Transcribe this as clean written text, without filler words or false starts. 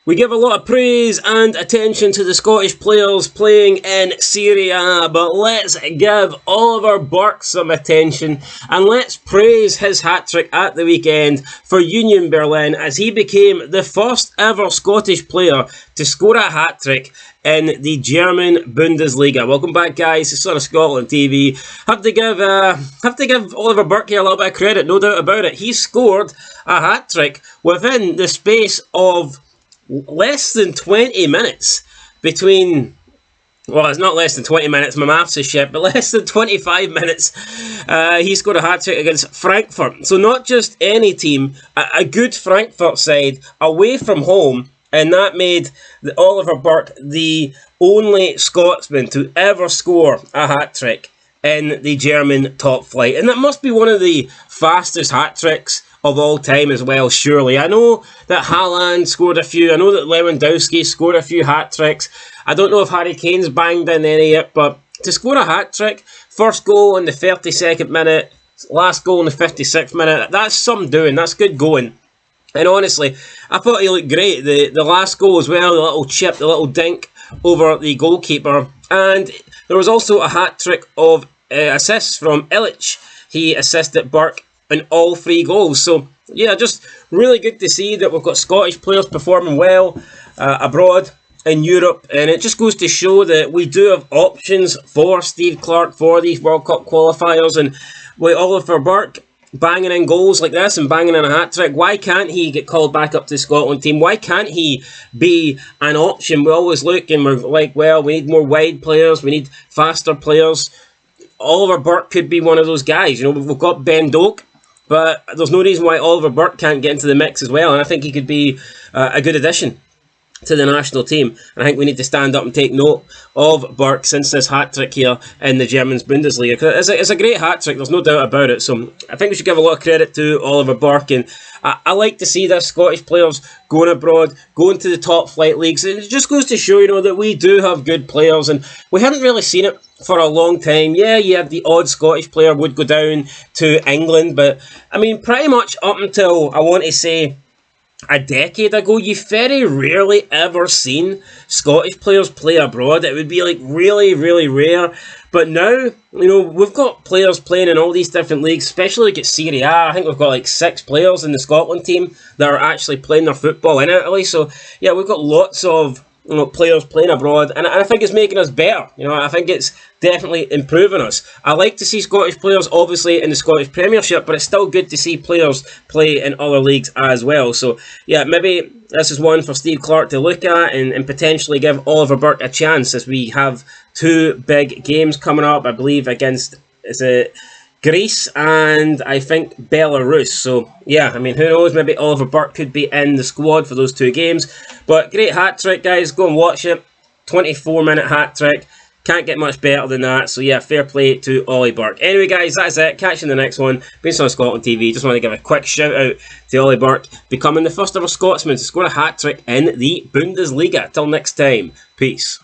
We give a lot of praise and attention to the Scottish players playing in Serie A, but let's give Oliver Burke some attention and let's praise his hat-trick at the weekend for Union Berlin as he became the first ever Scottish player to score a hat-trick in the German Bundesliga. Welcome back, guys, to Son of Scotland TV. Have to give Oliver Burke here a little bit of credit, no doubt about it. He scored a hat-trick within the space of less than 20 minutes between, well, it's not less than 20 minutes, my maths is shit, but less than 25 minutes, he scored a hat-trick against Frankfurt. So not just any team, a good Frankfurt side away from home, and that made Oliver Burke the only Scotsman to ever score a hat-trick in the German top flight. And that must be one of the fastest hat-tricks of all time as well, surely. I know that Haaland scored a few. I know that Lewandowski scored a few hat-tricks. I don't know if Harry Kane's banged in any yet, but to score a hat-trick, first goal in the 32nd minute, last goal in the 56th minute, that's some doing. That's good going. And honestly, I thought he looked great. The last goal as well, the little chip, the little dink over the goalkeeper. And there was also a hat-trick of assists from Illich. He assisted Burke in all three goals. So yeah, just really good to see that we've got Scottish players performing well abroad in Europe, and it just goes to show that we do have options for Steve Clarke for these World Cup qualifiers. And with Oliver Burke banging in goals like this and banging in a hat-trick, why can't he get called back up to the Scotland team? Why can't he be an option? We always look and we're like, well, we need more wide players, we need faster players. Oliver Burke could be one of those guys. You know, we've got Ben Doak, but there's no reason why Oliver Burke can't get into the mix as well. And I think he could be a good addition to the national team. And I think we need to stand up and take note of Burke since this hat-trick here in the German Bundesliga. Because it's a great hat-trick, there's no doubt about it. So I think we should give a lot of credit to Oliver Burke. And I like to see this Scottish players going abroad, going to the top flight leagues. And it just goes to show, you know, that we do have good players. And we hadn't really seen it for a long time. Yeah, you had the odd Scottish player would go down to England. But, I mean, pretty much up until, I want to say, a decade ago, you've very rarely ever seen Scottish players play abroad. It would be like really, really rare. But now, you know, we've got players playing in all these different leagues, especially like at Serie A. I think we've got like 6 players in the Scotland team that are actually playing their football in Italy. So, yeah, we've got lots of, you know, players playing abroad, and I think it's making us better. You know, I think it's definitely improving us. I like to see Scottish players, obviously, in the Scottish Premiership, but it's still good to see players play in other leagues as well. So, yeah, maybe this is one for Steve Clarke to look at and potentially give Oliver Burke a chance, as we have 2 big games coming up, I believe, against, is it Greece and I think Belarus. So yeah, I mean, who knows, maybe Oliver Burke could be in the squad for those 2 games. But great hat-trick, guys, go and watch it. 24-minute hat-trick, can't get much better than that. So yeah, fair play to Ollie Burke. Anyway, guys, that's it, catch you in the next one. Been on Scotland TV, just want to give a quick shout out to Ollie Burke becoming the first ever Scotsman to score a hat-trick in the Bundesliga. Till next time, peace.